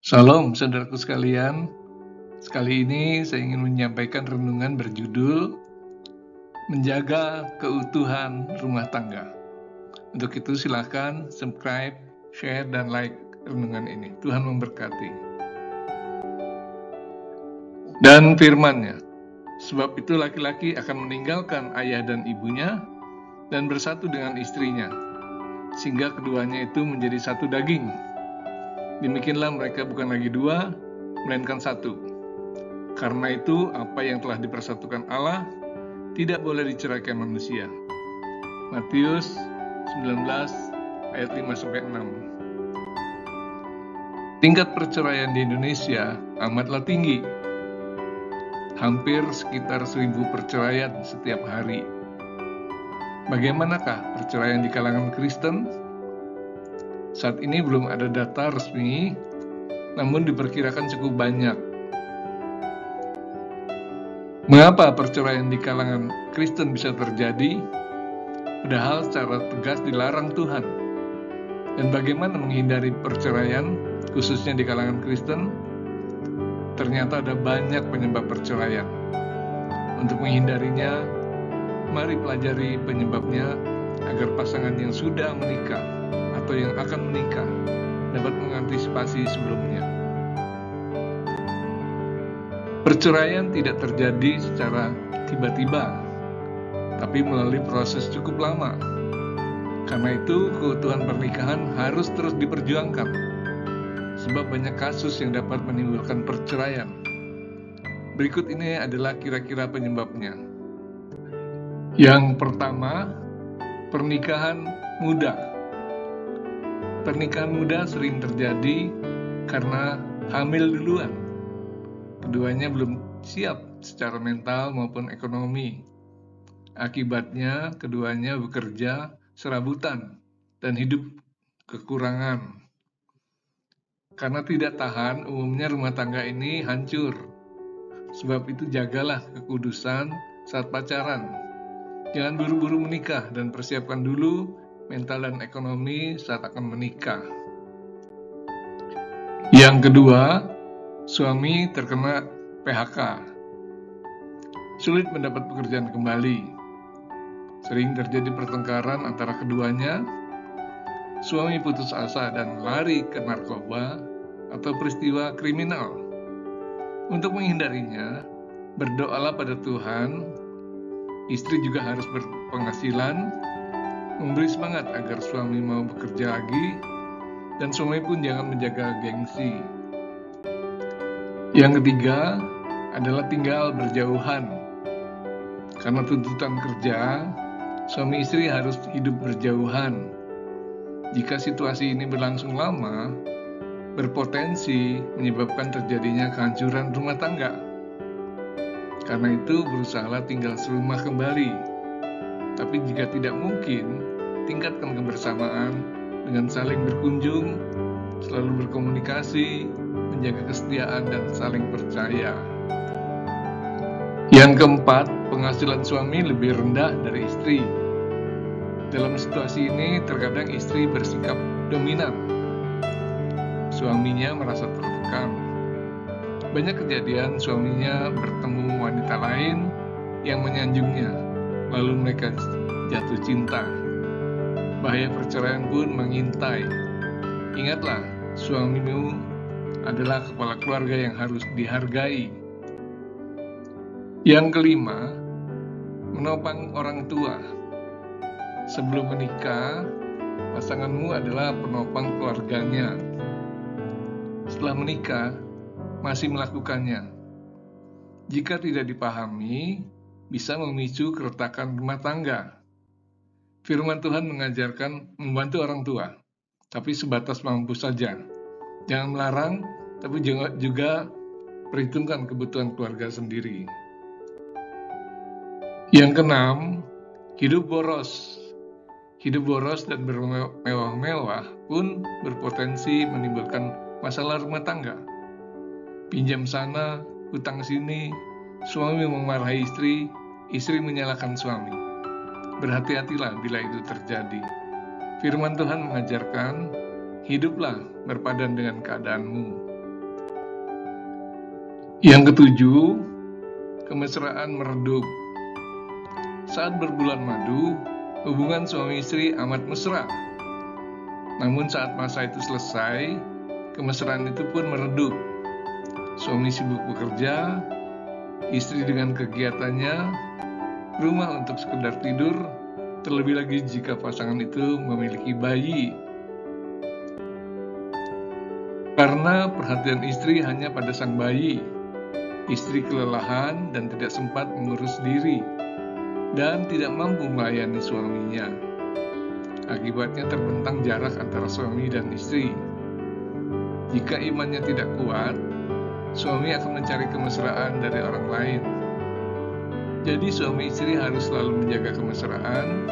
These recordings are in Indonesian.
Salam saudaraku sekalian, sekali ini saya ingin menyampaikan renungan berjudul Menjaga Keutuhan Rumah Tangga. Untuk itu silakan subscribe, share, dan like renungan ini. Tuhan memberkati. Dan firman-Nya, sebab itu laki-laki akan meninggalkan ayah dan ibunya dan bersatu dengan istrinya, sehingga keduanya itu menjadi satu daging. Demikianlah mereka bukan lagi dua, melainkan satu. Karena itu, apa yang telah dipersatukan Allah tidak boleh diceraikan manusia. Matius 19 ayat 5-6. Tingkat perceraian di Indonesia amatlah tinggi. Hampir sekitar 1.000 perceraian setiap hari. Bagaimanakah perceraian di kalangan Kristen? Saat ini belum ada data resmi, namun diperkirakan cukup banyak. Mengapa perceraian di kalangan Kristen bisa terjadi, padahal secara tegas dilarang Tuhan? Dan bagaimana menghindari perceraian, khususnya di kalangan Kristen? Ternyata ada banyak penyebab perceraian. Untuk menghindarinya, mari pelajari penyebabnya agar pasangan yang sudah menikah atau yang akan menikah dapat mengantisipasi sebelumnya. Perceraian tidak terjadi secara tiba-tiba, tapi melalui proses cukup lama. Karena itu, keutuhan pernikahan harus terus diperjuangkan, sebab banyak kasus yang dapat menimbulkan perceraian. Berikut ini adalah kira-kira penyebabnya. Yang pertama, pernikahan muda. Pernikahan muda sering terjadi karena hamil duluan. Keduanya belum siap secara mental maupun ekonomi. Akibatnya, keduanya bekerja serabutan dan hidup kekurangan. Karena tidak tahan, umumnya rumah tangga ini hancur. Sebab itu jagalah kekudusan saat pacaran. Jangan buru-buru menikah dan persiapkan dulu mental dan ekonomi saat akan menikah. Yang kedua, suami terkena PHK. Sulit mendapat pekerjaan kembali. Sering terjadi pertengkaran antara keduanya. Suami putus asa dan lari ke narkoba atau peristiwa kriminal. Untuk menghindarinya, berdoalah pada Tuhan. Istri juga harus berpenghasilan, memberi semangat agar suami mau bekerja lagi, dan suami pun jangan menjaga gengsi. Yang ketiga adalah tinggal berjauhan. Karena tuntutan kerja, suami istri harus hidup berjauhan. Jika situasi ini berlangsung lama, berpotensi menyebabkan terjadinya kehancuran rumah tangga. Karena itu, berusahalah tinggal serumah kembali. Tapi jika tidak mungkin, tingkatkan kebersamaan dengan saling berkunjung, selalu berkomunikasi, menjaga kesetiaan, dan saling percaya. Yang keempat, penghasilan suami lebih rendah dari istri. Dalam situasi ini, terkadang istri bersikap dominan. Suaminya merasa tertekan. Banyak kejadian suaminya bertemu wanita lain yang menyanjungnya, lalu mereka jatuh cinta. Bahaya perceraian pun mengintai. Ingatlah, suamimu adalah kepala keluarga yang harus dihargai. Yang kelima, menopang orang tua. Sebelum menikah, pasanganmu adalah penopang keluarganya. Setelah menikah, masih melakukannya. Jika tidak dipahami, bisa memicu keretakan rumah tangga. Firman Tuhan mengajarkan membantu orang tua, tapi sebatas mampu saja. Jangan melarang, tapi juga perhitungkan kebutuhan keluarga sendiri. Yang keenam, hidup boros. Hidup boros dan bermewah-mewah pun berpotensi menimbulkan masalah rumah tangga. Pinjam sana, hutang sini, suami memarahi istri, istri menyalahkan suami. Berhati-hatilah bila itu terjadi. Firman Tuhan mengajarkan, hiduplah berpadan dengan keadaanmu. Yang ketujuh, kemesraan meredup. Saat berbulan madu, hubungan suami istri amat mesra. Namun saat masa itu selesai, kemesraan itu pun meredup. Suami sibuk bekerja, istri dengan kegiatannya, rumah untuk sekedar tidur, terlebih lagi jika pasangan itu memiliki bayi. Karena perhatian istri hanya pada sang bayi, istri kelelahan dan tidak sempat mengurus diri, dan tidak mampu melayani suaminya. Akibatnya terbentang jarak antara suami dan istri. Jika imannya tidak kuat, suami akan mencari kemesraan dari orang lain. Jadi suami istri harus selalu menjaga kemesraan,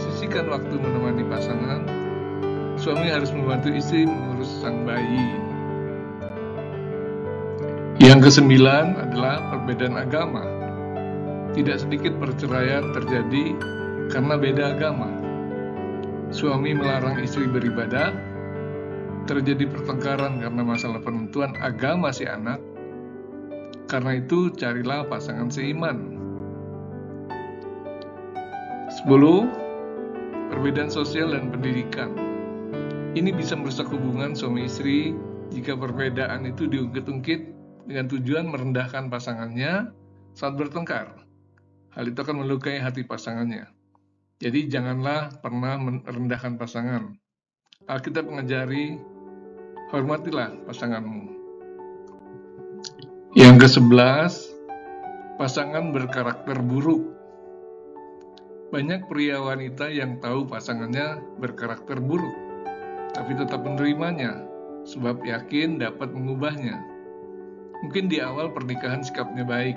sisihkan waktu menemani pasangan. Suami harus membantu istri mengurus sang bayi. Yang kesembilan adalah perbedaan agama. Tidak sedikit perceraian terjadi karena beda agama. Suami melarang istri beribadah, terjadi pertengkaran karena masalah penentuan agama si anak. Karena itu carilah pasangan seiman. 10. Perbedaan sosial dan pendidikan. Ini bisa merusak hubungan suami istri jika perbedaan itu diungkit-ungkit dengan tujuan merendahkan pasangannya saat bertengkar. Hal itu akan melukai hati pasangannya. Jadi janganlah pernah merendahkan pasangan. Alkitab mengajari, hormatilah pasanganmu. Yang ke-11, pasangan berkarakter buruk. Banyak pria wanita yang tahu pasangannya berkarakter buruk, tapi tetap menerimanya, sebab yakin dapat mengubahnya. Mungkin di awal pernikahan sikapnya baik,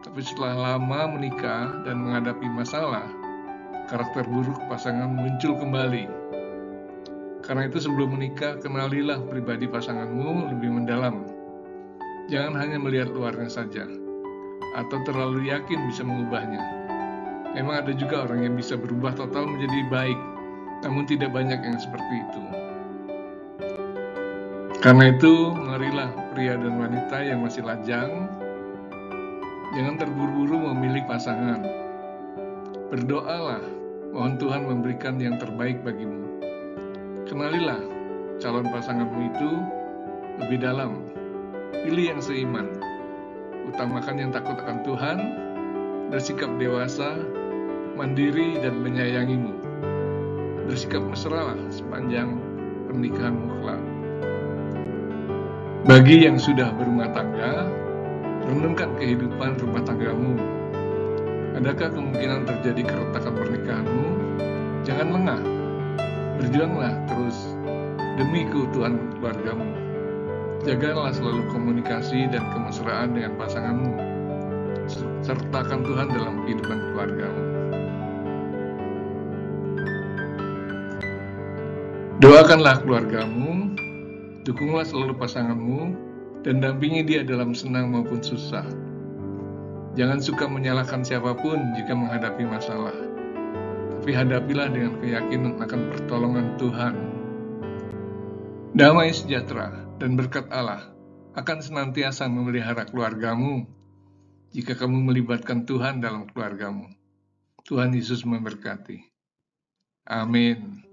tapi setelah lama menikah dan menghadapi masalah, karakter buruk pasangan muncul kembali. Karena itu sebelum menikah, kenalilah pribadi pasanganmu lebih mendalam. Jangan hanya melihat luarnya saja, atau terlalu yakin bisa mengubahnya. Memang ada juga orang yang bisa berubah total menjadi baik, namun tidak banyak yang seperti itu. Karena itu, marilah pria dan wanita yang masih lajang, jangan terburu-buru memilih pasangan. Berdoalah, mohon Tuhan memberikan yang terbaik bagimu. Kenalilah calon pasanganmu itu lebih dalam. Pilih yang seiman. Utamakan yang takut akan Tuhan, bersikap dewasa, mandiri dan menyayangimu. Bersikap mesra sepanjang pernikahanmu kelak. Bagi yang sudah berumah tangga, renungkan kehidupan rumah tanggamu. Adakah kemungkinan terjadi keretakan pernikahanmu? Jangan lengah, berjuanglah terus demi keutuhan keluargamu. Jagalah selalu komunikasi dan kemesraan dengan pasanganmu. Sertakan Tuhan dalam kehidupan keluargamu. Doakanlah keluargamu, dukunglah selalu pasanganmu, dan dampingi dia dalam senang maupun susah. Jangan suka menyalahkan siapapun jika menghadapi masalah, tapi hadapilah dengan keyakinan akan pertolongan Tuhan. Damai sejahtera dan berkat Allah akan senantiasa memelihara keluargamu jika kamu melibatkan Tuhan dalam keluargamu. Tuhan Yesus memberkati. Amin.